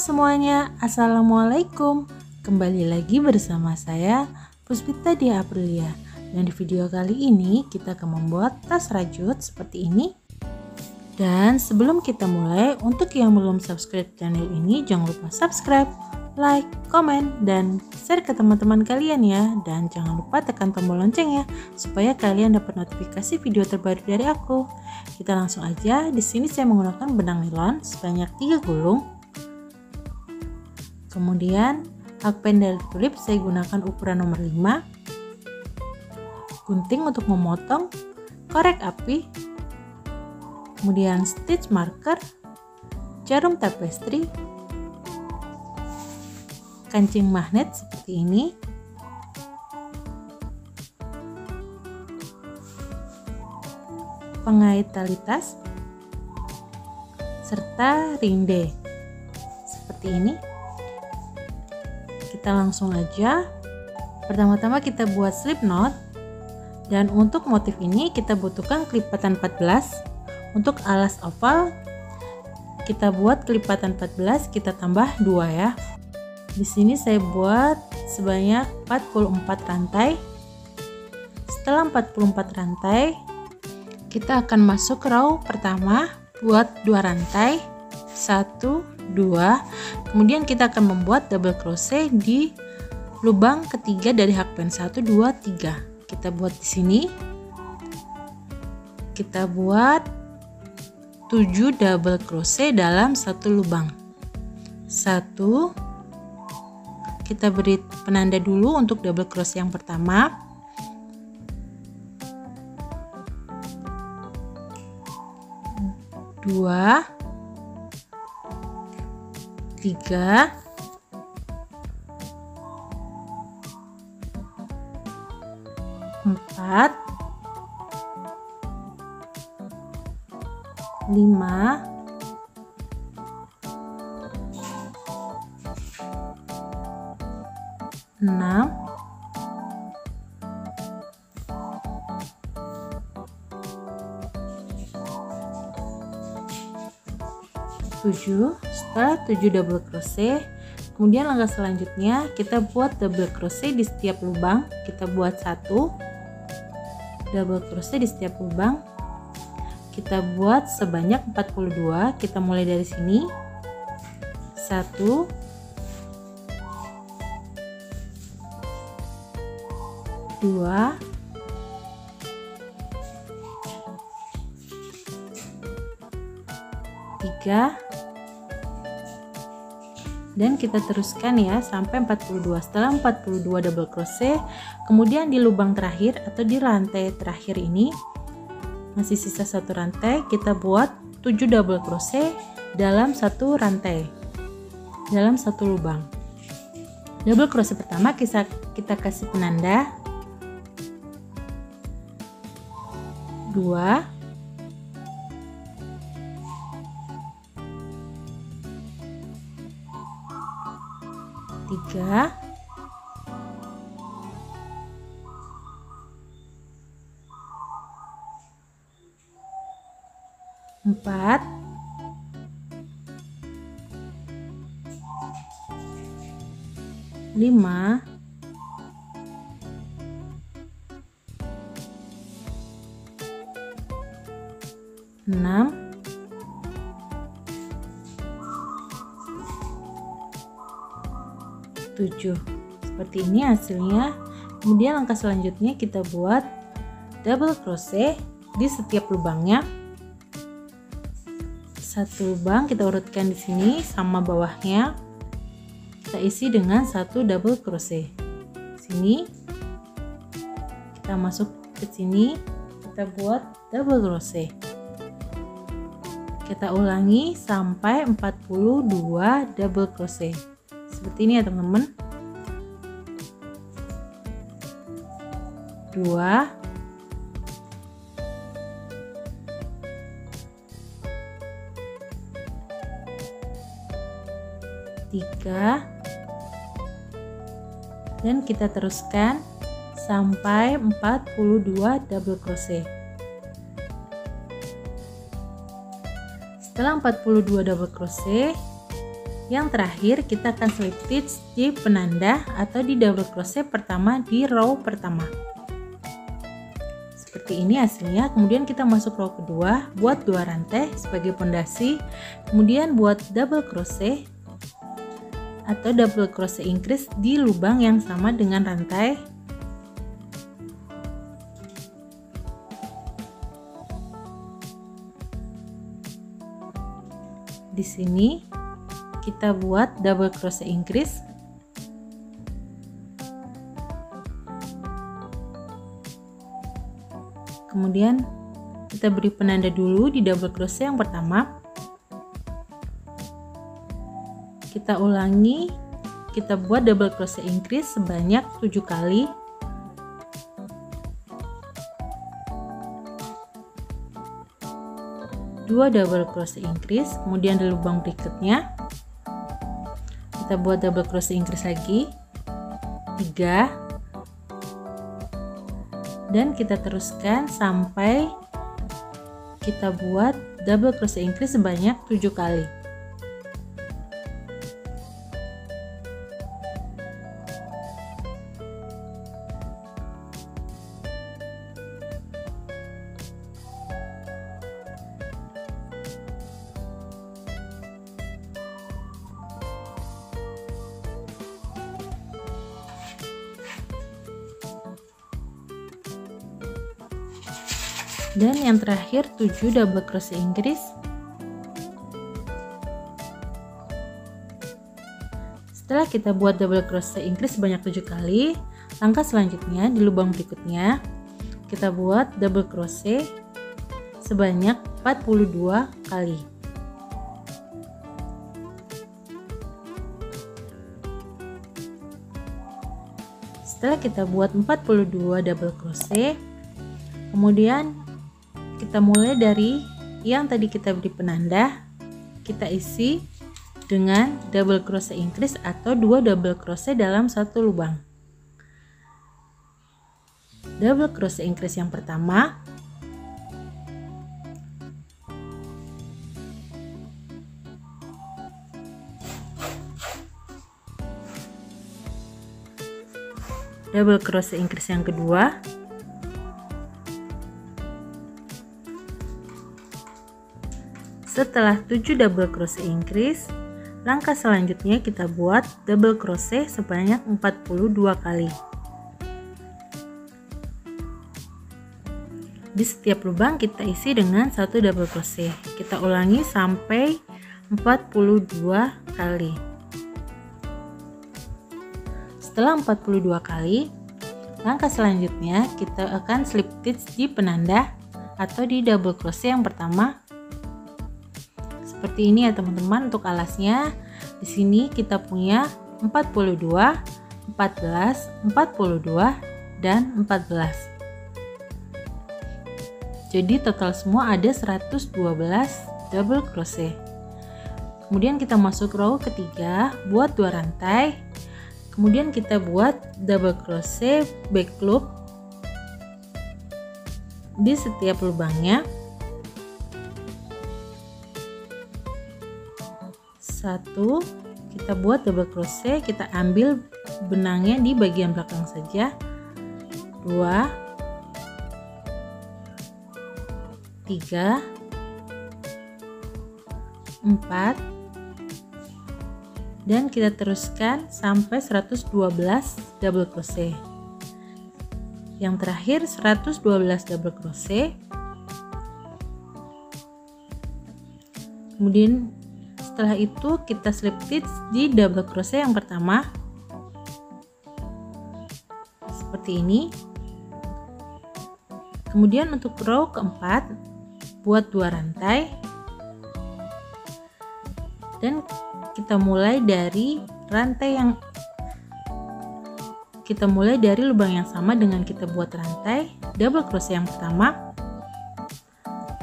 semuanya, Assalamualaikum. Kembali lagi bersama saya Puspita Dia Aprilia. Dan di video kali ini kita akan membuat tas rajut seperti ini. Dan sebelum kita mulai, untuk yang belum subscribe channel ini jangan lupa subscribe, like, komen, dan share ke teman-teman kalian ya. Dan jangan lupa tekan tombol lonceng ya, supaya kalian dapat notifikasi video terbaru dari aku. Kita langsung aja. Di sini saya menggunakan benang nilon sebanyak 3 gulung. Kemudian hakpen dari tulip saya gunakan ukuran nomor 5, gunting untuk memotong, korek api, kemudian stitch marker, jarum tapestry, kancing magnet seperti ini, pengait tali tas, serta rinde seperti ini. Kita langsung aja. Pertama-tama kita buat slip knot, dan untuk motif ini kita butuhkan kelipatan 14. Untuk alas oval kita buat kelipatan 14, kita tambah 2 ya. Di sini saya buat sebanyak 44 rantai. Setelah 44 rantai, kita akan masuk ke row pertama, buat 2 rantai, 1, 2. Kemudian kita akan membuat double crochet di lubang ketiga dari hakpen 1, 2, 3. Kita buat di sini. Kita buat 7 double crochet dalam satu lubang. 1. Kita beri penanda dulu untuk double crochet yang pertama. 2, 3, 4, 5, 6, 7. Setelah 7 double crochet, kemudian langkah selanjutnya kita buat double crochet di setiap lubang. Kita buat 1 double crochet di setiap lubang. Kita buat sebanyak 42. Kita mulai dari sini. 1, 2, 3, dan kita teruskan ya sampai 42. Setelah 42 double crochet, kemudian di lubang terakhir atau di rantai terakhir ini masih sisa 1 rantai, kita buat 7 double crochet dalam satu rantai, dalam satu lubang. Double crochet pertama kita kasih penanda 2, 3, 4, 5, 6, 7. Seperti ini hasilnya. Kemudian langkah selanjutnya kita buat double crochet di setiap lubangnya. Satu lubang kita urutkan di sini sama bawahnya. Kita isi dengan 1 double crochet. Sini kita masuk ke sini, kita buat double crochet. Kita ulangi sampai 42 double crochet. Seperti ini ya teman-teman. 2, 3, dan kita teruskan sampai 42 double crochet. Setelah 42 double crochet, Yang terakhir kita akan slip stitch di penanda atau di double crochet pertama di row pertama. Seperti ini hasilnya. Kemudian kita masuk row kedua, buat 2 rantai sebagai pondasi, kemudian buat double crochet atau double crochet increase di lubang yang sama dengan rantai. Di sini kita buat double crochet increase. Kemudian kita beri penanda dulu di double crochet yang pertama. Kita ulangi, kita buat double crochet increase sebanyak 7 kali. Dua double crochet increase, kemudian di lubang berikutnya kita buat double crochet increase lagi 3, dan kita teruskan sampai kita buat double crochet increase sebanyak 7 kali. Dan yang terakhir 7 double crochet increase. Setelah kita buat double crochet increase sebanyak 7 kali, langkah selanjutnya di lubang berikutnya kita buat double crochet sebanyak 42 kali. Setelah kita buat 42 double crochet, kemudian kita mulai dari yang tadi kita beri penanda, kita isi dengan double crochet increase atau 2 double crochet dalam satu lubang. Double crochet increase yang pertama, double crochet increase yang kedua, setelah 7 double crochet increase, langkah selanjutnya kita buat double crochet sebanyak 42 kali. Di setiap lubang kita isi dengan 1 double crochet. Kita ulangi sampai 42 kali. Setelah 42 kali, langkah selanjutnya kita akan slip stitch di penanda atau di double crochet yang pertama. Seperti ini ya teman-teman untuk alasnya. Di sini kita punya 42, 14, 42, dan 14. Jadi total semua ada 112 double crochet. Kemudian kita masuk row ketiga, buat 2 rantai. Kemudian kita buat double crochet back loop di setiap lubangnya. 1, kita buat double crochet, kita ambil benangnya di bagian belakang saja. 2, 3, 4, dan kita teruskan sampai 112 double crochet. Yang terakhir 112 double crochet. Kemudian setelah itu kita slip stitch di double crochet yang pertama seperti ini. Kemudian untuk row keempat buat 2 rantai dan kita mulai dari lubang yang sama dengan kita buat rantai double crochet yang pertama.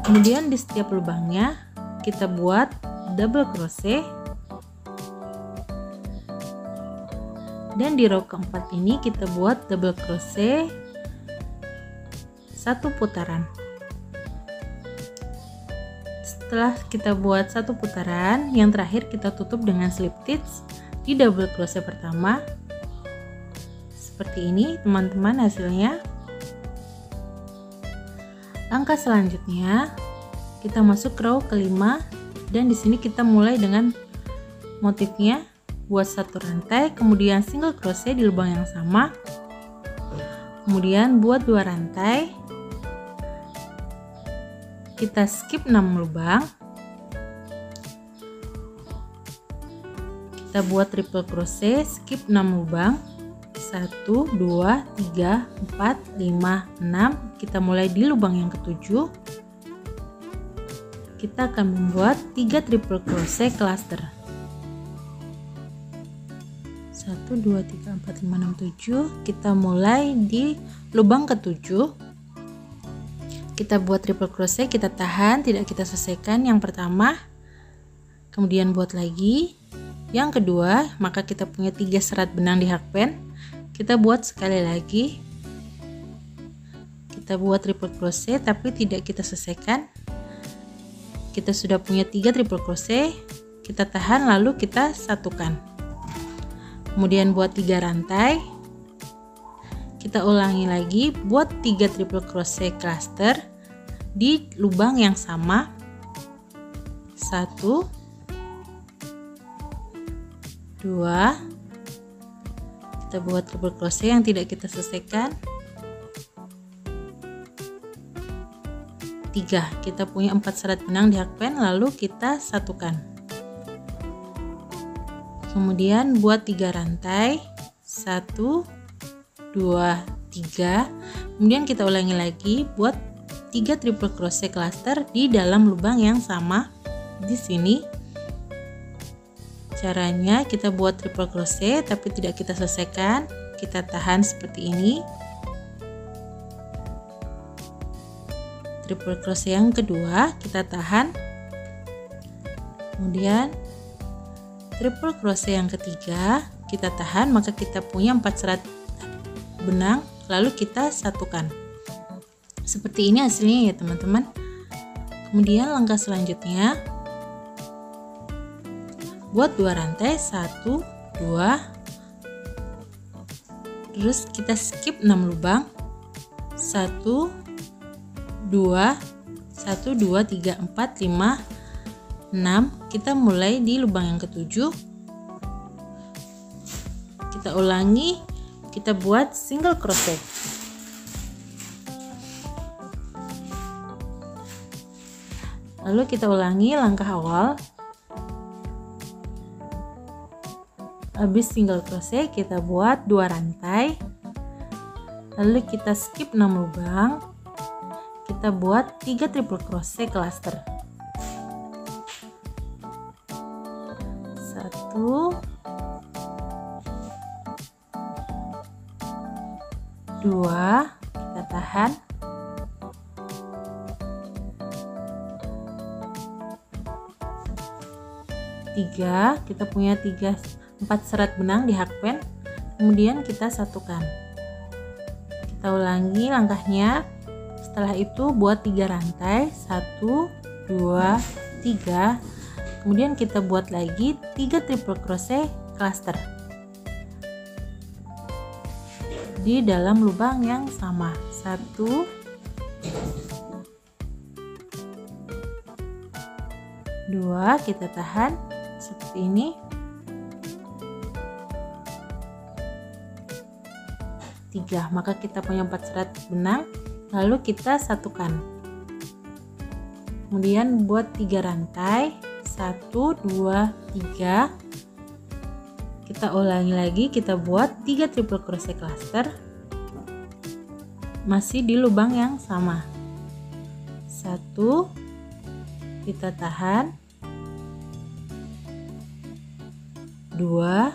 Kemudian di setiap lubangnya kita buat double crochet, dan di row keempat ini kita buat double crochet 1 putaran. Setelah kita buat satu putaran, yang terakhir kita tutup dengan slip stitch di double crochet pertama. Seperti ini teman-teman hasilnya. Langkah selanjutnya kita masuk ke row kelima, dan di sini kita mulai dengan motifnya. Buat satu rantai, kemudian single crochet di lubang yang sama, kemudian buat 2 rantai, kita skip 6 lubang, kita buat triple crochet, skip 6 lubang, 1 2 3 4 5 6. Kita mulai di lubang yang ketujuh, kita akan membuat 3 triple crochet cluster. 1 2 3 4 5 6 7. Kita mulai di lubang ketujuh, kita buat triple crochet, kita tahan, tidak kita selesaikan yang pertama, kemudian buat lagi yang kedua, maka kita punya 3 serat benang di hakpen, kita buat sekali lagi, kita buat triple crochet tapi tidak kita selesaikan. Kita sudah punya 3 triple crochet, kita tahan lalu kita satukan, kemudian buat 3 rantai, kita ulangi lagi, buat 3 triple crochet cluster di lubang yang sama, 1 2, kita buat triple crochet yang tidak kita selesaikan, 3, kita punya 4 serat benang di hakpen lalu kita satukan, kemudian buat 3 rantai, 1 2 3, kemudian kita ulangi lagi, buat 3 triple crochet cluster di dalam lubang yang sama. Di sini caranya kita buat triple crochet tapi tidak kita selesaikan, kita tahan seperti ini, triple crochet yang kedua kita tahan, kemudian triple crochet yang ketiga kita tahan, maka kita punya 4 serat benang lalu kita satukan. Seperti ini hasilnya ya teman-teman. Kemudian langkah selanjutnya buat 2 rantai, 1 2, terus kita skip 6 lubang, 1 2 1 2 3 4 5 6. Kita mulai di lubang yang ketujuh, kita ulangi, kita buat single crochet, lalu kita ulangi langkah awal. Habis single crochet kita buat 2 rantai, lalu kita skip 6 lubang, kita buat 3 triple crochet cluster, 1 2, kita tahan, 3, kita punya 4 serat benang di hakpen, kemudian kita satukan, kita ulangi langkahnya. Setelah itu buat 3 rantai, 1 2 3, kemudian kita buat lagi 3 triple crochet cluster di dalam lubang yang sama, 1 2, kita tahan seperti ini, 3, maka kita punya 4 serat benang lalu kita satukan, kemudian buat 3 rantai, 1 2 3, kita ulangi lagi, kita buat 3 triple crochet cluster masih di lubang yang sama, 1, kita tahan, 2,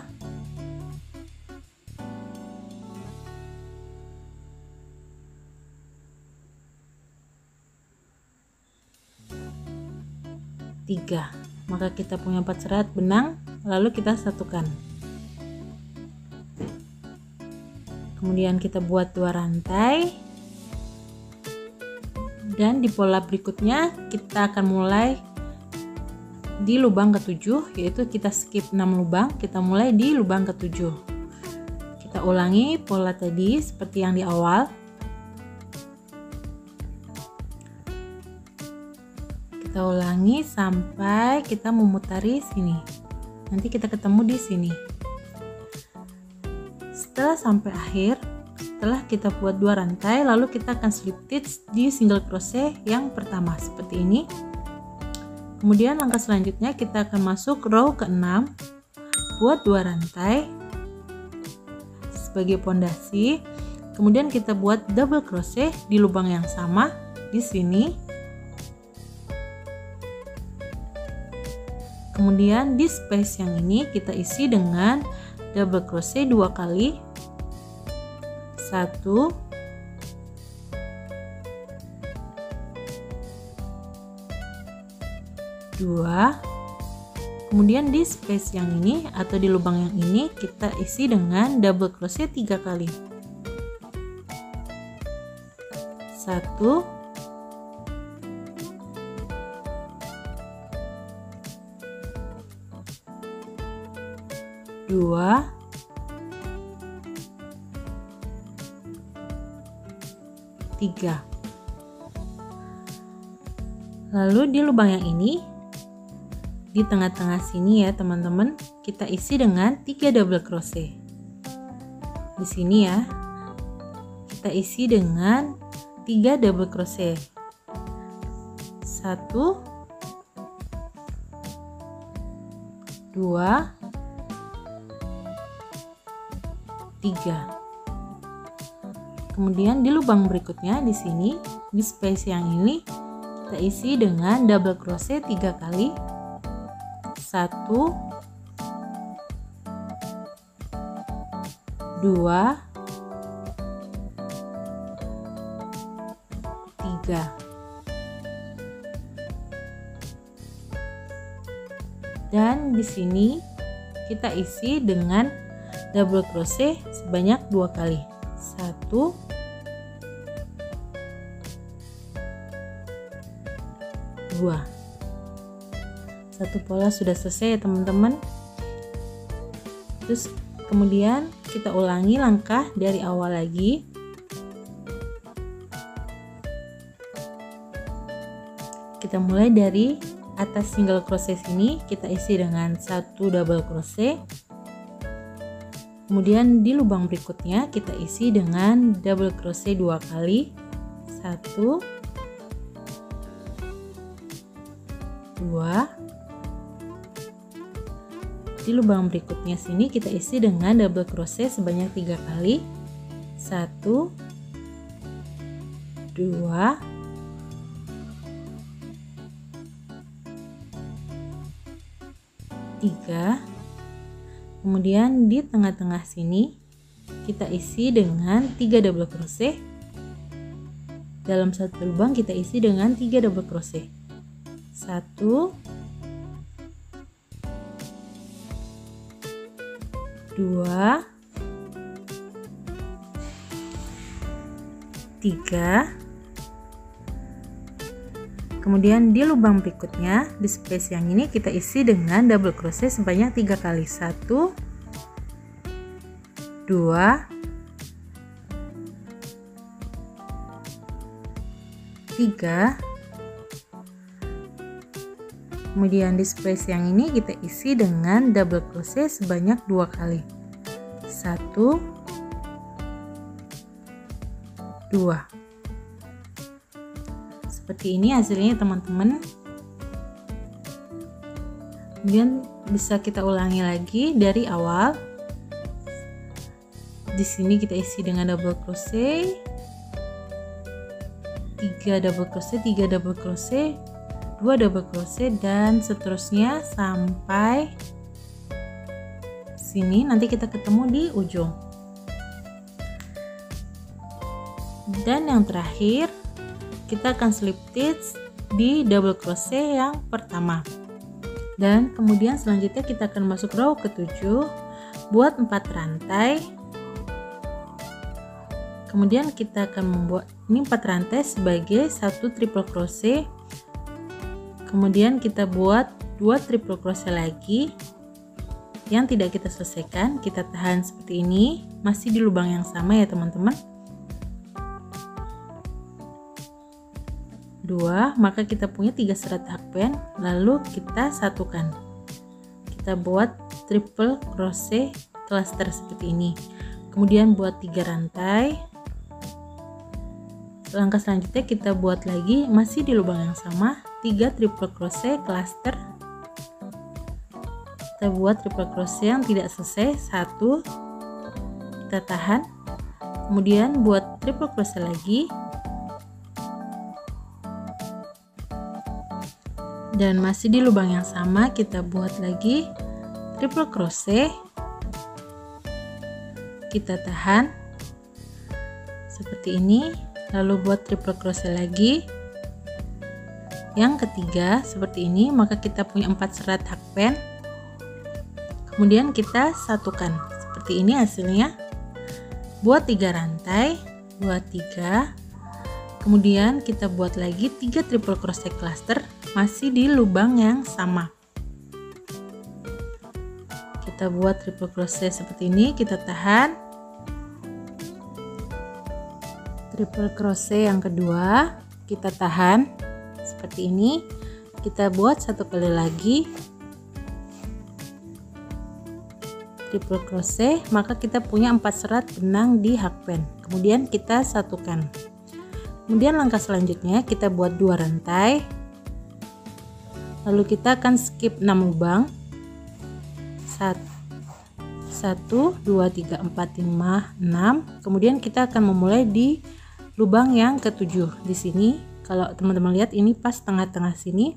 3, maka kita punya 4 serat benang lalu kita satukan, kemudian kita buat 2 rantai, dan di pola berikutnya kita akan mulai di lubang ke-7, yaitu kita skip 6 lubang, kita mulai di lubang ke-7. Kita ulangi pola tadi seperti yang di awal. Kita ulangi sampai kita memutari sini. Nanti kita ketemu di sini. Setelah sampai akhir, setelah kita buat 2 rantai, lalu kita akan slip stitch di single crochet yang pertama seperti ini. Kemudian langkah selanjutnya kita akan masuk row ke-6, buat 2 rantai sebagai pondasi. Kemudian kita buat double crochet di lubang yang sama di sini. Kemudian di space yang ini kita isi dengan double crochet 2 kali. 1, 2. Kemudian di space yang ini atau di lubang yang ini kita isi dengan double crochet 3 kali. 1, 2, 3. Lalu di lubang yang ini, di tengah-tengah sini ya teman-teman, kita isi dengan 3 double crochet. Di sini ya, kita isi dengan 3 double crochet. 1, 2, 3. Kemudian di lubang berikutnya di sini, di space yang ini kita isi dengan double crochet 3 kali. 1, 2, 3. Dan di sini kita isi dengan double crochet sebanyak 2 kali. 1, 2. Satu pola sudah selesai ya teman-teman. Terus kemudian kita ulangi langkah dari awal lagi. Kita mulai dari atas single crochet sini, kita isi dengan 1 double crochet. Kemudian di lubang berikutnya kita isi dengan double crochet 2 kali. 1, 2. Di lubang berikutnya sini kita isi dengan double crochet sebanyak 3 kali. 1, 2, 3. Kemudian di tengah-tengah sini kita isi dengan 3 double crochet. Dalam satu lubang kita isi dengan 3 double crochet. 1, 2, 3. Kemudian di lubang berikutnya di space yang ini kita isi dengan double crochet sebanyak 3 kali. 1, 2, 3. Kemudian di space yang ini kita isi dengan double crochet sebanyak 2 kali. 1, 2. Seperti ini hasilnya teman-teman. Kemudian bisa kita ulangi lagi dari awal. Di sini kita isi dengan double crochet, 3 double crochet, 3 double crochet, 2 double crochet, dan seterusnya sampai sini. Nanti kita ketemu di ujung. Dan yang terakhir kita akan slip stitch di double crochet yang pertama. Dan kemudian selanjutnya kita akan masuk row ke-7, buat 4 rantai. Kemudian kita akan membuat ini 4 rantai sebagai 1 triple crochet. Kemudian kita buat 2 triple crochet lagi yang tidak kita selesaikan. Kita tahan seperti ini, masih di lubang yang sama ya teman-teman. 2, maka kita punya 3 serat hakpen, lalu kita satukan. Kita buat triple crochet cluster seperti ini. Kemudian buat 3 rantai. Langkah selanjutnya kita buat lagi masih di lubang yang sama 3 triple crochet cluster. Kita buat triple crochet yang tidak selesai 1, kita tahan, kemudian buat triple crochet lagi, dan masih di lubang yang sama kita buat lagi triple crochet, kita tahan seperti ini, lalu buat triple crochet lagi yang ketiga seperti ini. Maka kita punya 4 serat hakpen, kemudian kita satukan seperti ini hasilnya. Buat 3 rantai, buat 3, kemudian kita buat lagi 3 triple crochet cluster masih di lubang yang sama. Kita buat triple crochet seperti ini, kita tahan, triple crochet yang kedua kita tahan seperti ini, kita buat 1 kali lagi triple crochet, maka kita punya 4 serat benang di hakpen, kemudian kita satukan. Kemudian langkah selanjutnya kita buat 2 rantai, lalu kita akan skip 6 lubang, 1, 2, 3, 4, 5, 6. Kemudian kita akan memulai di lubang yang ke-7 di sini. Kalau teman-teman lihat ini pas tengah-tengah sini.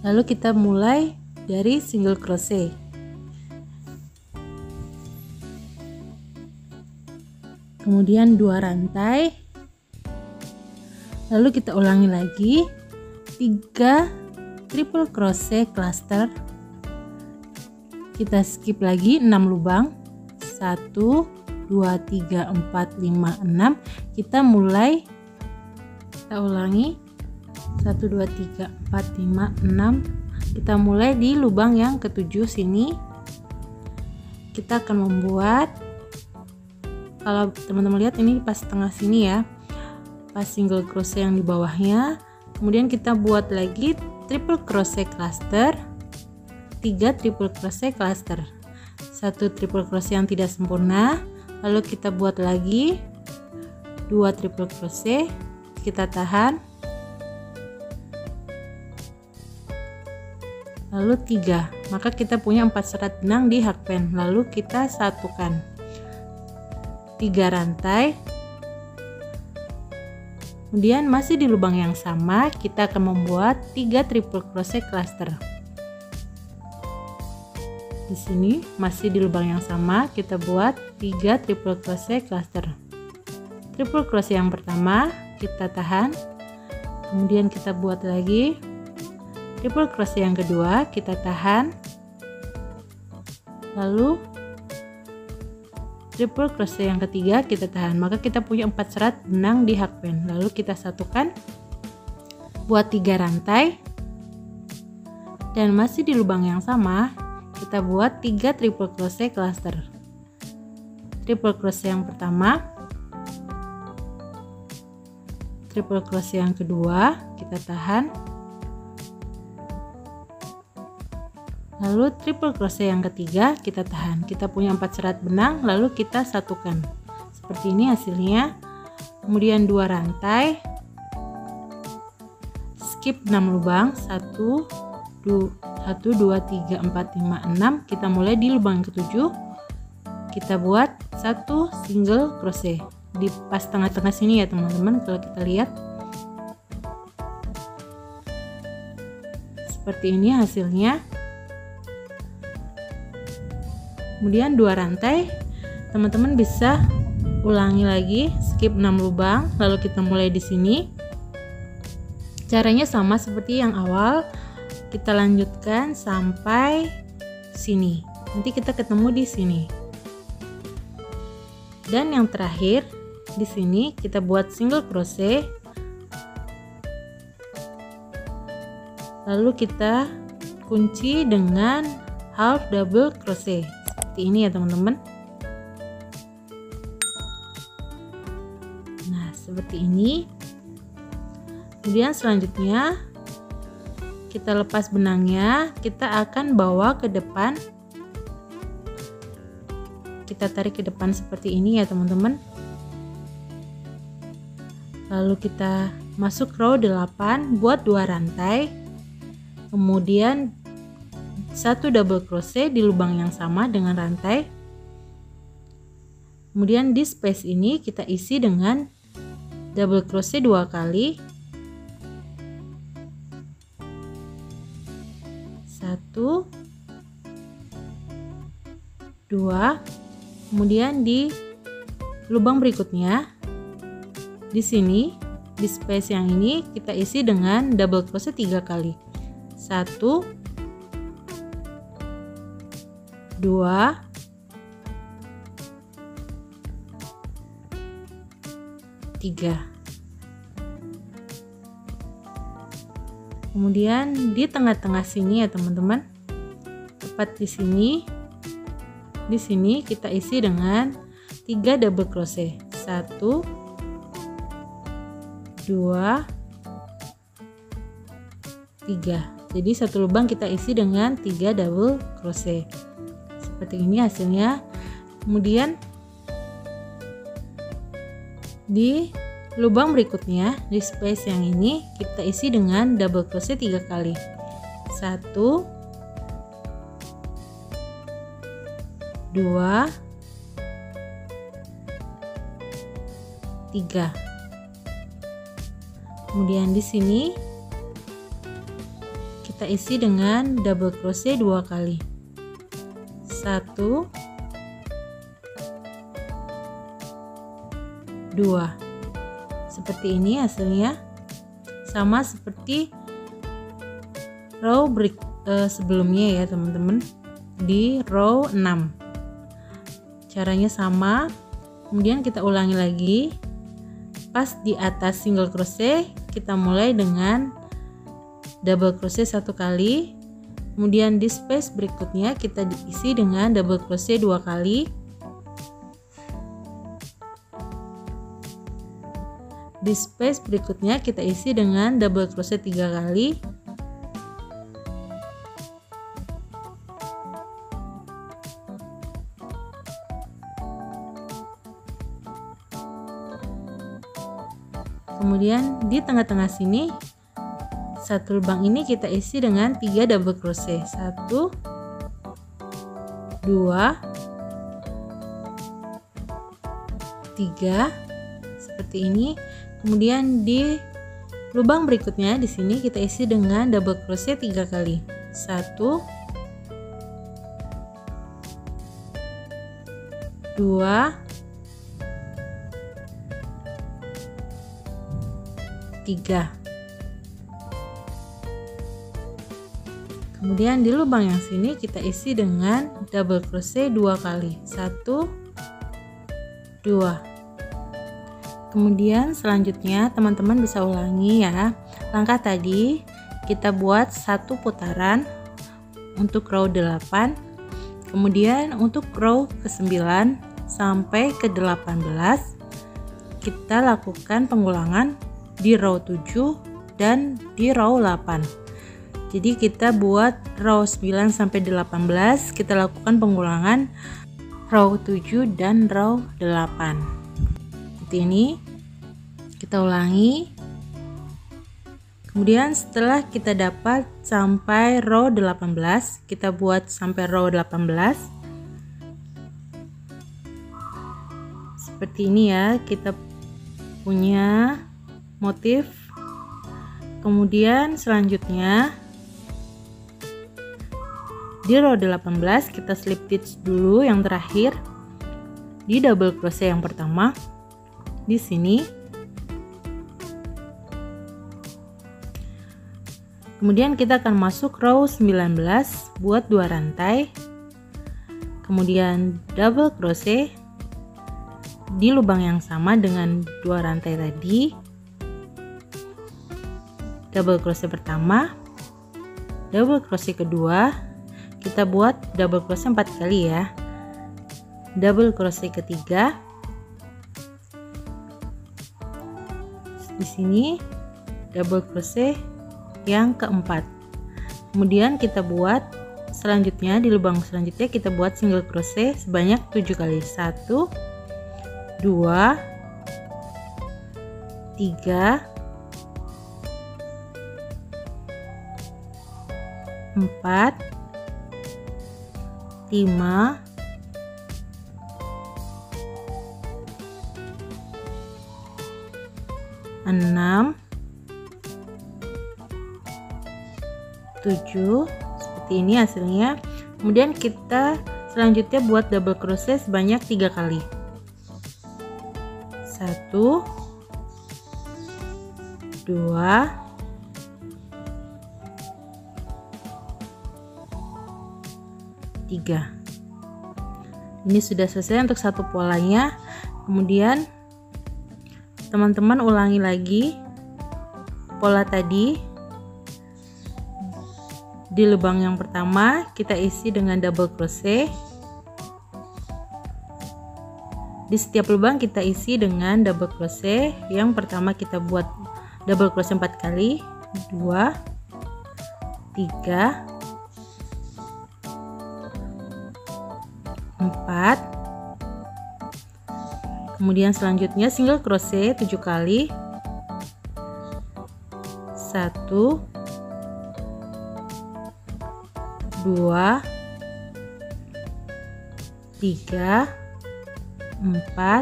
Lalu kita mulai dari single crochet. Kemudian 2 rantai. Lalu kita ulangi lagi 3 triple crochet cluster. Kita skip lagi 6 lubang, 1, 2, 3, 4, 5, 6. Kita mulai, kita ulangi 1, 2, 3, 4, 5, 6. Kita mulai di lubang yang ke-7 sini. Kita akan membuat, kalau teman-teman lihat ini pas tengah sini ya, pas single crochet yang di bawahnya. Kemudian kita buat lagi triple crochet cluster, 3 triple crochet cluster, 1 triple crochet yang tidak sempurna, lalu kita buat lagi 2 triple crochet, kita tahan, lalu 3, maka kita punya 4 serat benang di hakpen, lalu kita satukan 3 rantai. Kemudian masih di lubang yang sama kita akan membuat 3 triple crochet cluster. Di sini masih di lubang yang sama kita buat 3 triple crochet cluster. Triple crochet yang pertama kita tahan, kemudian kita buat lagi triple crochet yang kedua, kita tahan, lalu triple crochet yang ketiga kita tahan, maka kita punya 4 serat benang di hakpen, lalu kita satukan, buat 3 rantai, dan masih di lubang yang sama kita buat 3 triple crochet cluster. Triple crochet yang pertama, triple crochet yang kedua kita tahan, lalu triple crochet yang ketiga kita tahan. Kita punya 4 serat benang, lalu kita satukan seperti ini hasilnya. Kemudian 2 rantai, skip 6 lubang, 1, 2, 3, 4, 5, 6. Kita mulai di lubang ke-7, kita buat 1 single crochet di pas tengah-tengah sini ya teman-teman. Kalau kita lihat seperti ini hasilnya. Kemudian 2 rantai, teman-teman bisa ulangi lagi, skip 6 lubang, lalu kita mulai di sini. Caranya sama seperti yang awal, kita lanjutkan sampai sini. Nanti kita ketemu di sini. Dan yang terakhir di sini kita buat single crochet. lalu kita kunci dengan half double crochet seperti ini ya teman-teman. Nah, seperti ini. Kemudian selanjutnya kita lepas benangnya, kita akan bawa ke depan. Kita tarik ke depan seperti ini ya teman-teman. Lalu kita masuk row 8 buat 2 rantai. Kemudian 1 double crochet di lubang yang sama dengan rantai. Kemudian di space ini kita isi dengan double crochet 2 kali. 1 2. Kemudian di lubang berikutnya di sini di space yang ini kita isi dengan double crochet 3 kali. 1 2 3. Kemudian di tengah-tengah sini ya teman-teman, tepat di sini kita isi dengan 3 double crochet. 1 2 3. Jadi satu lubang kita isi dengan 3 double crochet. Seperti ini hasilnya. Kemudian di lubang berikutnya, di space yang ini kita isi dengan double crochet 3 kali. 1 2 3. Kemudian di sini kita isi dengan double crochet 2 kali. 1 2. Seperti ini hasilnya, sama seperti row sebelumnya ya teman-teman, di row 6 caranya sama. Kemudian kita ulangi lagi. Pas di atas single crochet kita mulai dengan double crochet 1 kali. Kemudian di space berikutnya kita diisi dengan double crochet 2 kali. Di space berikutnya kita isi dengan double crochet 3 kali. Kemudian di tengah-tengah sini satu lubang ini kita isi dengan 3 double crochet. 1 2 3. Seperti ini. Kemudian di lubang berikutnya di sini kita isi dengan double crochet 3 kali. 1 2 3. Kemudian di lubang yang sini kita isi dengan double crochet 2 kali. 1 2. Kemudian selanjutnya teman-teman bisa ulangi ya. Langkah tadi kita buat 1 putaran untuk row 8. Kemudian untuk row ke-9 sampai ke-18 kita lakukan pengulangan di row 7 dan di row 8. Jadi kita buat row 9 sampai 18, kita lakukan pengulangan row 7 dan row 8. Seperti ini. Kita ulangi. Kemudian setelah kita dapat sampai row 18, kita buat sampai row 18. Seperti ini ya, kita punya motif. Kemudian selanjutnya di row 18 kita slip stitch dulu yang terakhir di double crochet yang pertama di sini. Kemudian kita akan masuk row 19 buat 2 rantai. Kemudian double crochet di lubang yang sama dengan 2 rantai tadi. Double crochet pertama, double crochet kedua, kita buat double crochet 4 kali ya. Double crochet ketiga, di sini double crochet yang keempat. Kemudian kita buat selanjutnya, di lubang selanjutnya kita buat single crochet sebanyak 7 kali. 1 2 3 4 5 6 7, seperti ini hasilnya. Kemudian kita selanjutnya buat double crochet sebanyak 3 kali. 1 2 3. Ini sudah selesai untuk satu polanya. Kemudian teman-teman ulangi lagi pola tadi. Di lubang yang pertama kita isi dengan double crochet. Di setiap lubang kita isi dengan double crochet. Yang pertama kita buat double crochet 4 kali. 2 3 4. Kemudian selanjutnya single crochet 7 kali. 1 2 3 4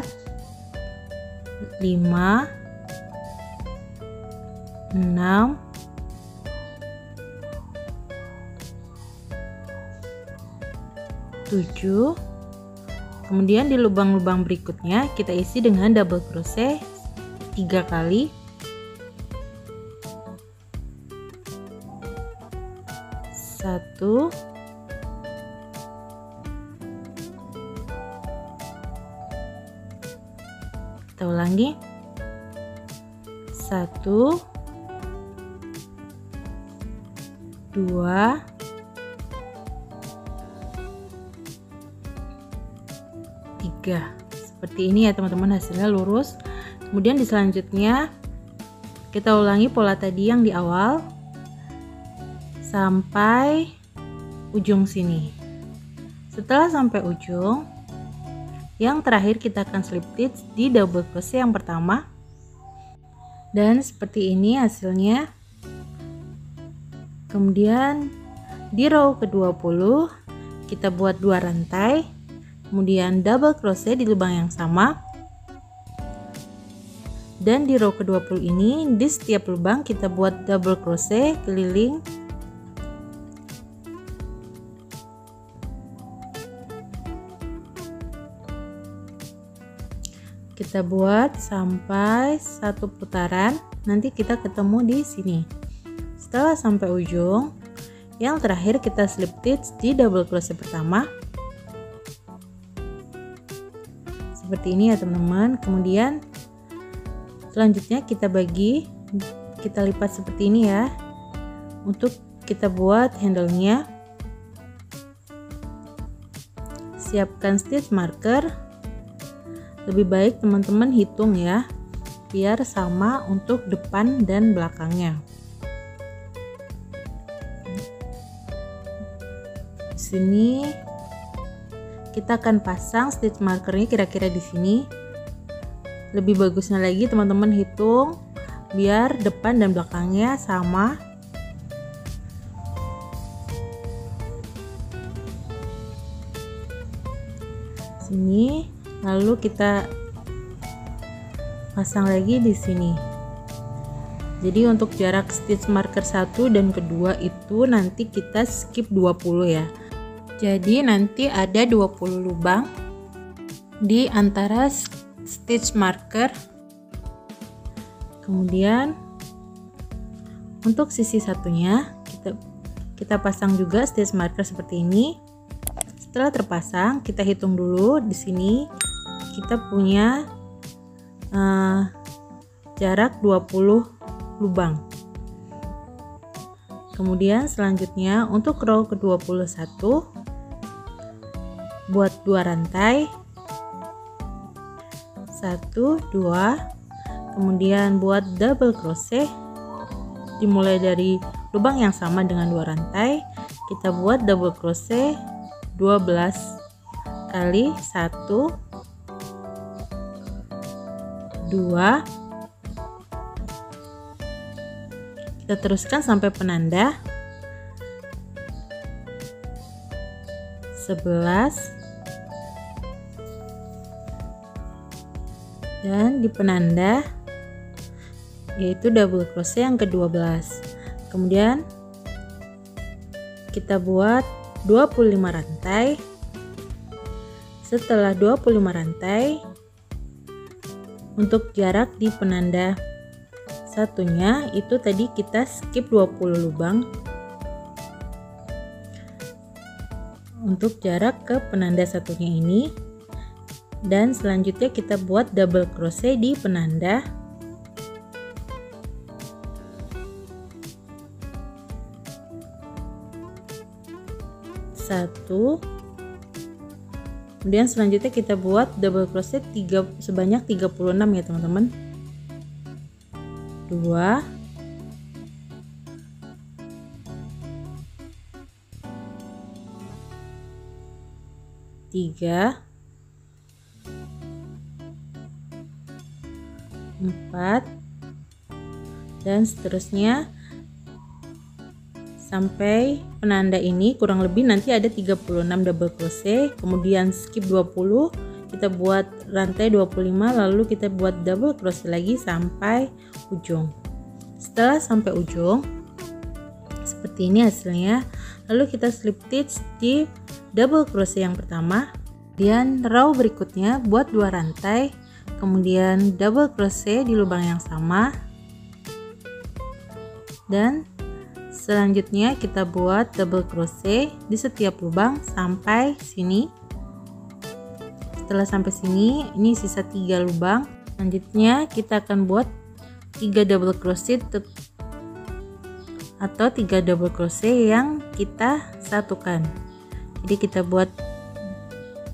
5 6 7. Kemudian di lubang-lubang berikutnya kita isi dengan double crochet 3 kali. 1 kita ulangi. 1 2 3. Seperti ini ya teman-teman, hasilnya lurus. Kemudian di selanjutnya kita ulangi pola tadi yang di awal sampai ujung sini. Setelah sampai ujung, yang terakhir kita akan slip stitch di double crochet yang pertama. Dan seperti ini hasilnya. Kemudian di row ke-20 kita buat 2 rantai, kemudian double crochet di lubang yang sama. Dan di row ke-20 ini di setiap lubang kita buat double crochet keliling. Kita buat sampai 1 putaran, nanti kita ketemu di sini. Setelah sampai ujung, yang terakhir kita slip stitch di double crochet pertama. Seperti ini ya teman-teman. Kemudian selanjutnya kita bagi, kita lipat seperti ini ya, untuk kita buat handle-nya. Siapkan stitch marker. Lebih baik teman-teman hitung ya, biar sama untuk depan dan belakangnya. Di sini kita akan pasang stitch markernya kira-kira di sini. Lebih bagusnya lagi teman-teman hitung biar depan dan belakangnya sama. Sini. Lalu kita pasang lagi di sini. Jadi untuk jarak stitch marker 1 dan kedua itu nanti kita skip 20 ya. Jadi nanti ada 20 lubang di antara stitch marker. Kemudian untuk sisi satunya kita pasang juga stitch marker seperti ini. Setelah terpasang, kita hitung dulu di sini. Kita punya jarak 20 lubang. Kemudian selanjutnya untuk row ke-21 buat 2 rantai, 1 2, kemudian buat double crochet, dimulai dari lubang yang sama dengan 2 rantai, kita buat double crochet 12 kali, 1 2, kita teruskan sampai penanda 11, dan di penanda yaitu double crochet yang ke-12. Kemudian kita buat 25 rantai. Setelah 25 rantai, untuk jarak di penanda satunya itu tadi kita skip 20 lubang untuk jarak ke penanda satunya ini, dan selanjutnya kita buat double crochet di penanda satu. Kemudian selanjutnya kita buat double crochet sebanyak 36 ya teman-teman. 2, 3, 4, dan seterusnya sampai penanda ini kurang lebih nanti ada 36 double crochet, kemudian skip 20, kita buat rantai 25, lalu kita buat double crochet lagi sampai ujung. Setelah sampai ujung seperti ini hasilnya, lalu kita slip stitch di double crochet yang pertama, kemudian row berikutnya buat 2 rantai, kemudian double crochet di lubang yang sama, dan selanjutnya kita buat double crochet di setiap lubang sampai sini. Setelah sampai sini, ini sisa 3 lubang. Selanjutnya kita akan buat 3 double crochet atau 3 double crochet yang kita satukan. Jadi kita buat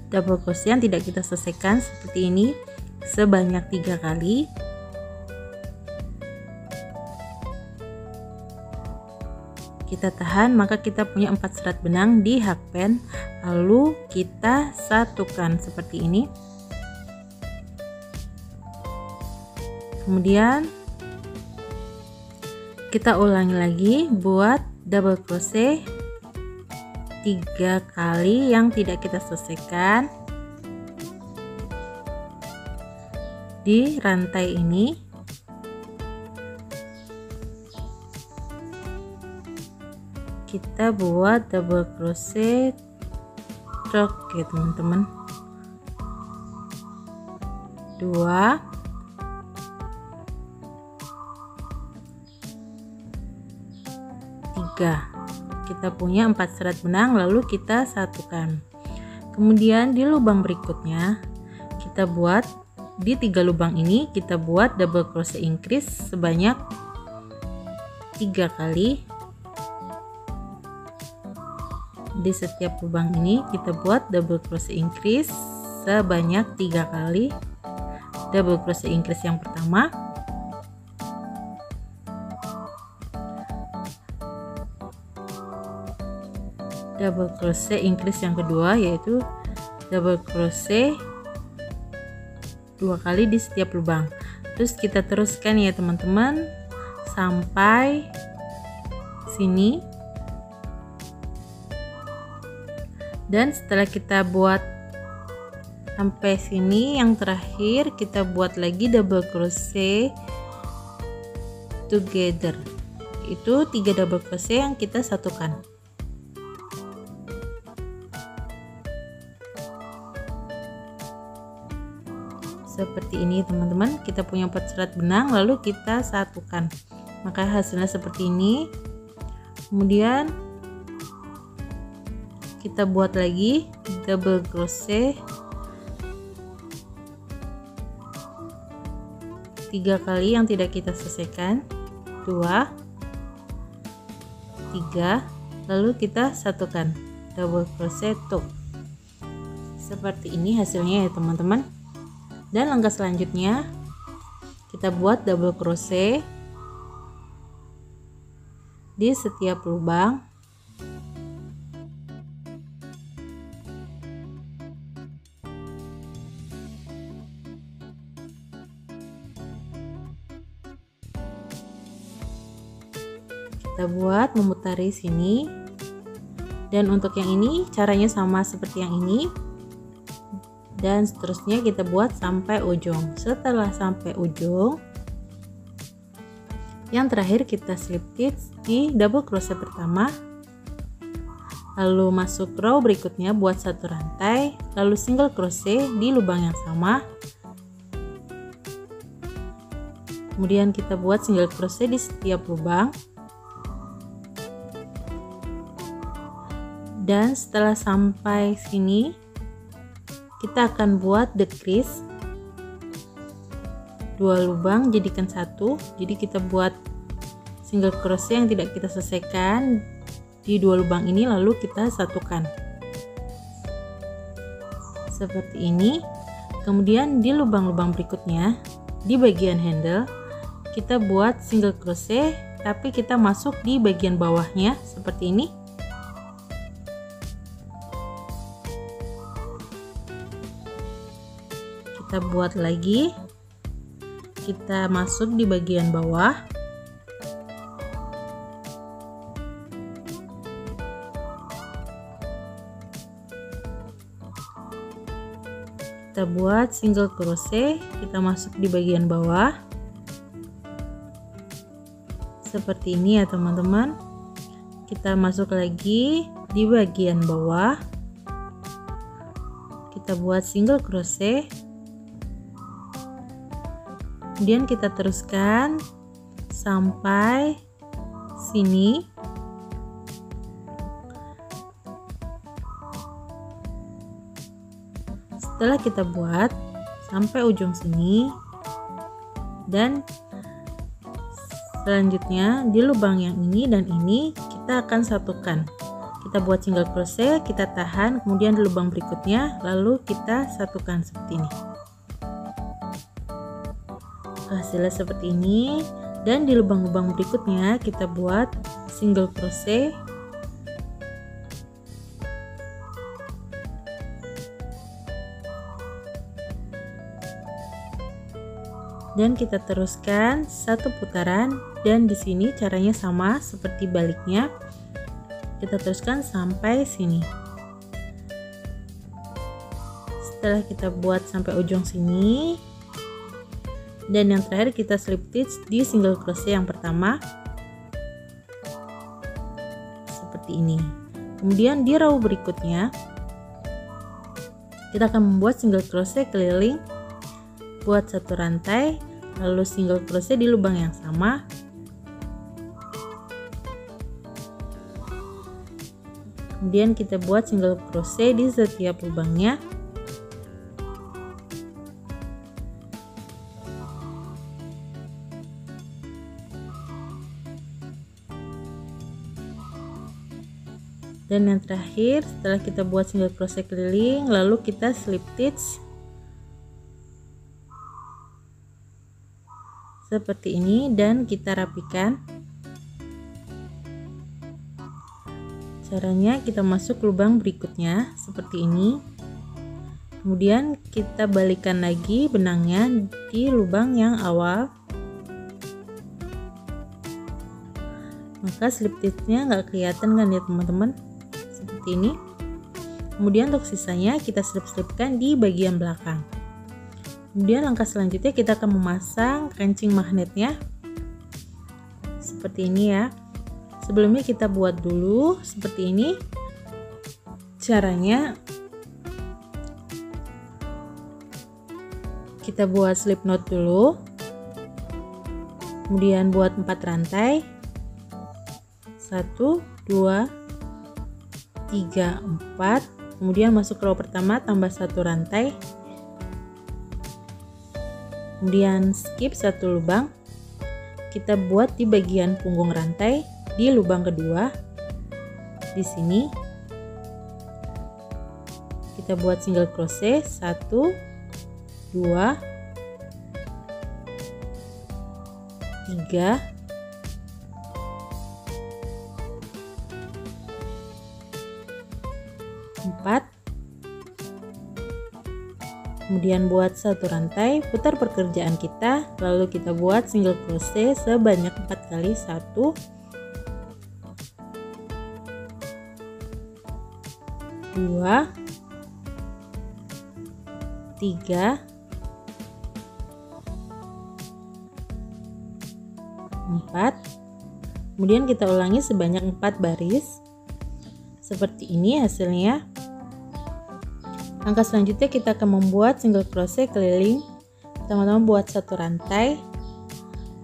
double crochet yang tidak kita selesaikan seperti ini sebanyak 3 kali. Kita tahan, maka kita punya 4 serat benang di hakpen, lalu kita satukan seperti ini. Kemudian kita ulangi lagi buat double crochet 3 kali yang tidak kita selesaikan di rantai ini. Kita buat double crochet stroke ya teman-teman, 2, 3. Kita punya 4 serat benang, lalu kita satukan. Kemudian di lubang berikutnya kita buat di 3 lubang ini kita buat double crochet increase sebanyak 3 kali. Di setiap lubang ini kita buat double crochet increase sebanyak 3 kali. Double crochet increase yang pertama, double crochet increase yang kedua, yaitu double crochet 2 kali di setiap lubang. Terus kita teruskan ya teman-teman sampai sini. Dan setelah kita buat sampai sini, yang terakhir kita buat lagi double crochet together, itu 3 double crochet yang kita satukan. Seperti ini teman-teman, kita punya 4 serat benang lalu kita satukan, maka hasilnya seperti ini. Kemudian kita buat lagi double crochet 3 kali yang tidak kita selesaikan, 2, 3, lalu kita satukan double crochet tuh. Seperti ini hasilnya ya teman-teman. Dan langkah selanjutnya kita buat double crochet di setiap lubang. Kita buat memutari sini, dan untuk yang ini caranya sama seperti yang ini, dan seterusnya kita buat sampai ujung. Setelah sampai ujung, yang terakhir kita slip stitch di double crochet pertama, lalu masuk row berikutnya buat satu rantai, lalu single crochet di lubang yang sama, kemudian kita buat single crochet di setiap lubang. Dan setelah sampai sini kita akan buat decrease 2 lubang jadikan 1. Jadi kita buat single crochet yang tidak kita selesaikan di 2 lubang ini, lalu kita satukan seperti ini. Kemudian di lubang-lubang berikutnya di bagian handle kita buat single crochet, tapi kita masuk di bagian bawahnya seperti ini. Kita buat lagi, kita masuk di bagian bawah, kita buat single crochet, kita masuk di bagian bawah seperti ini ya teman-teman. Kita masuk lagi di bagian bawah, kita buat single crochet, kemudian kita teruskan sampai sini. Setelah kita buat sampai ujung sini, dan selanjutnya di lubang yang ini dan ini kita akan satukan. Kita buat single crochet, kita tahan, kemudian di lubang berikutnya lalu kita satukan seperti ini. Hasilnya seperti ini, dan di lubang-lubang berikutnya kita buat single crochet, dan kita teruskan satu putaran, dan di sini caranya sama seperti baliknya, kita teruskan sampai sini. Setelah kita buat sampai ujung sini, dan yang terakhir kita slip stitch di single crochet yang pertama seperti ini. Kemudian di row berikutnya kita akan membuat single crochet keliling, buat satu rantai, lalu single crochet di lubang yang sama, kemudian kita buat single crochet di setiap lubangnya. Dan yang terakhir, setelah kita buat single crochet keliling, lalu kita slip stitch seperti ini, dan kita rapikan. Caranya kita masuk lubang berikutnya seperti ini, kemudian kita balikan lagi benangnya di lubang yang awal, maka slip stitchnya nggak kelihatan kan ya teman-teman, seperti ini. Kemudian untuk sisanya kita slip-slipkan di bagian belakang. Kemudian langkah selanjutnya kita akan memasang kancing magnetnya seperti ini ya. Sebelumnya kita buat dulu seperti ini caranya. Kita buat slip knot dulu, kemudian buat 4 rantai, 1, 2, 3, 4, kemudian masuk row pertama tambah 1 rantai, kemudian skip 1 lubang, kita buat di bagian punggung rantai di lubang kedua, di sini kita buat single crochet 1 2 3 4, kemudian buat satu rantai, putar pekerjaan kita, lalu kita buat single crochet sebanyak 4 kali. 1 2 3 4, kemudian kita ulangi sebanyak 4 baris. Seperti ini hasilnya. Langkah selanjutnya kita akan membuat single crochet keliling. Teman-teman buat satu rantai,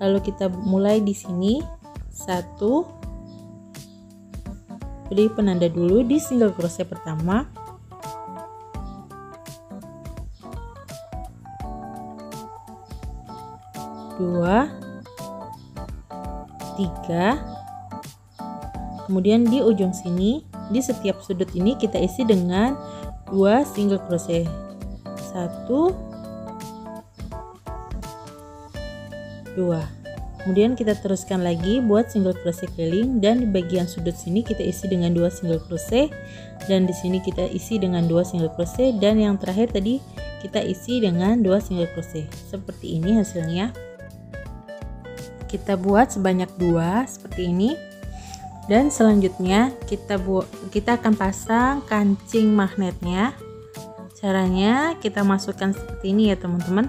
lalu kita mulai di sini 1, beri penanda dulu di single crochet pertama, 2 3, kemudian di ujung sini di setiap sudut ini kita isi dengan 2 single crochet, 1 2, kemudian kita teruskan lagi buat single crochet keliling, dan di bagian sudut sini kita isi dengan 2 single crochet, dan di sini kita isi dengan 2 single crochet, dan yang terakhir tadi kita isi dengan 2 single crochet. Seperti ini hasilnya. Kita buat sebanyak 2 seperti ini. Dan selanjutnya kita akan pasang kancing magnetnya. Caranya kita masukkan seperti ini ya teman-teman.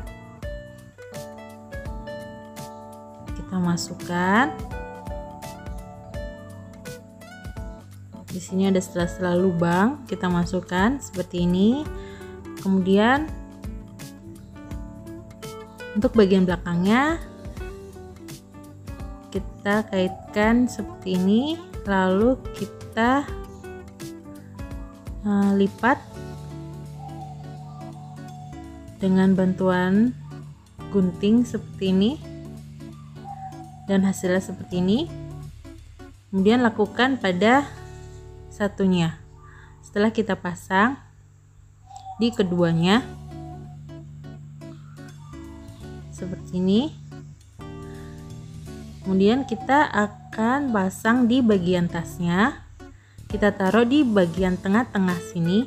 Kita masukkan. Di sini ada sela-sela lubang, kita masukkan seperti ini. Kemudian untuk bagian belakangnya kita kaitkan seperti ini, lalu kita lipat dengan bantuan gunting seperti ini, dan hasilnya seperti ini. Kemudian lakukan pada satunya. Setelah kita pasang di keduanya seperti ini, kemudian kita akan pasang di bagian tasnya. Kita taruh di bagian tengah-tengah sini,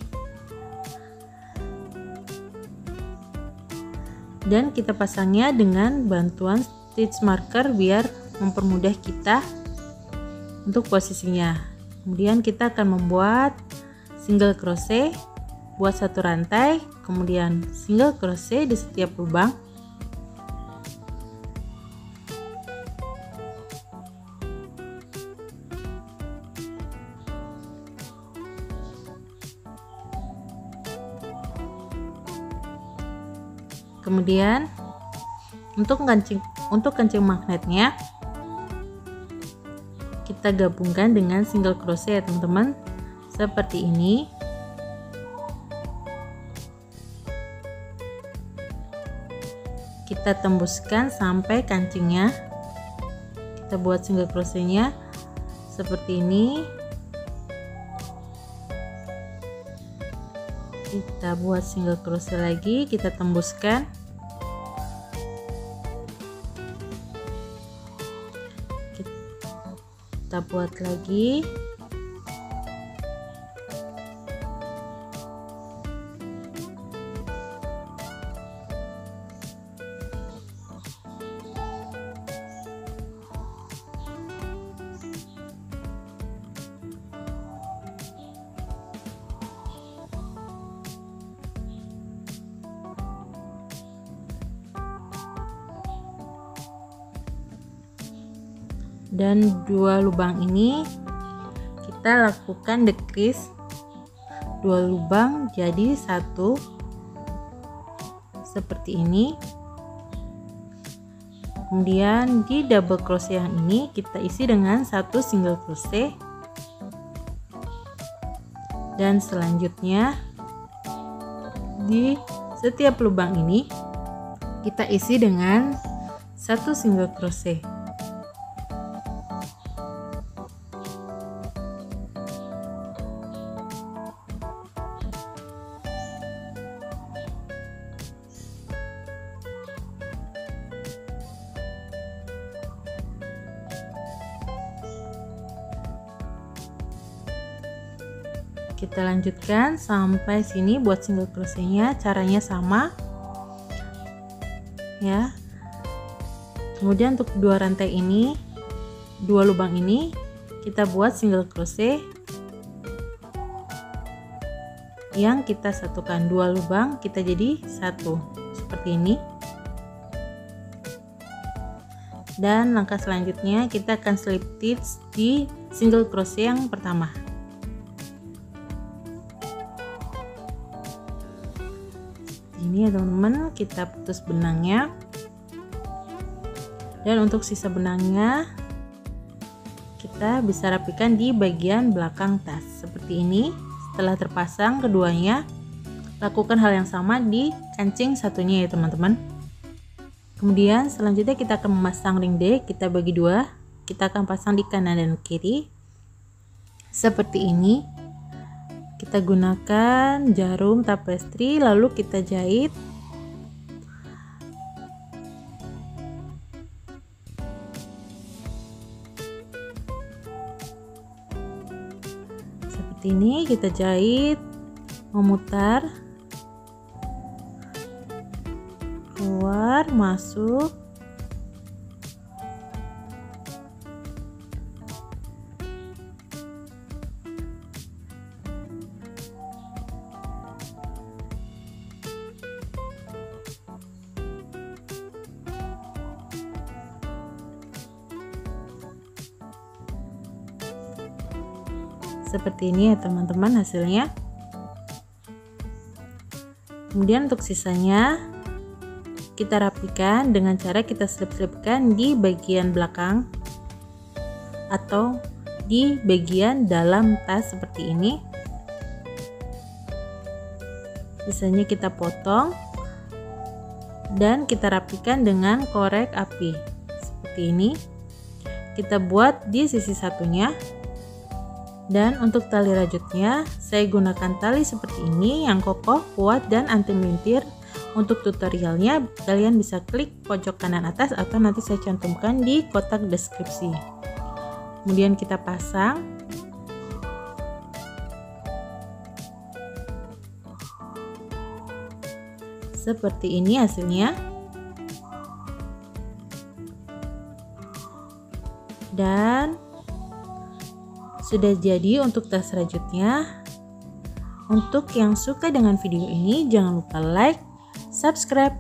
dan kita pasangnya dengan bantuan stitch marker biar mempermudah kita untuk posisinya. Kemudian kita akan membuat single crochet, buat satu rantai, kemudian single crochet di setiap lubang. Kemudian untuk kancing magnetnya kita gabungkan dengan single crochet ya teman-teman, seperti ini. Kita tembuskan sampai kancingnya. Kita buat single crochetnya seperti ini. Kita buat single crochet lagi, kita tembuskan. Kita buat lagi. Dan dua lubang ini kita lakukan decrease, dua lubang jadi satu seperti ini. Kemudian di double crochet yang ini kita isi dengan satu single crochet, dan selanjutnya di setiap lubang ini kita isi dengan satu single crochet. Kita lanjutkan sampai sini buat single crochetnya, caranya sama ya. Kemudian untuk dua rantai ini, dua lubang ini kita buat single crochet yang kita satukan, dua lubang kita jadi satu seperti ini. Dan langkah selanjutnya kita akan slip stitch di single crochet yang pertama. Ini ya teman-teman, kita putus benangnya. Dan untuk sisa benangnya kita bisa rapikan di bagian belakang tas seperti ini. Setelah terpasang keduanya, lakukan hal yang sama di kancing satunya ya teman-teman. Kemudian selanjutnya kita akan memasang ring D, kita bagi dua, kita akan pasang di kanan dan kiri seperti ini. Kita gunakan jarum tapestri lalu kita jahit. Seperti ini kita jahit, memutar, keluar, masuk. Seperti ini ya teman-teman hasilnya. Kemudian untuk sisanya kita rapikan dengan cara kita selip-selipkan di bagian belakang atau di bagian dalam tas seperti ini. Sisanya kita potong dan kita rapikan dengan korek api seperti ini. Kita buat di sisi satunya. Dan untuk tali rajutnya saya gunakan tali seperti ini yang kokoh, kuat, dan anti melintir. Untuk tutorialnya kalian bisa klik pojok kanan atas atau nanti saya cantumkan di kotak deskripsi. Kemudian kita pasang. Seperti ini hasilnya. Dan sudah jadi untuk tas rajutnya. Untuk yang suka dengan video ini jangan lupa like, subscribe,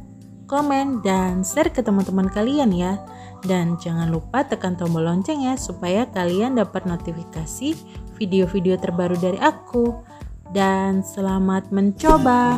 komen, dan share ke teman-teman kalian ya. Dan jangan lupa tekan tombol loncengnya supaya kalian dapat notifikasi video-video terbaru dari aku. Dan selamat mencoba.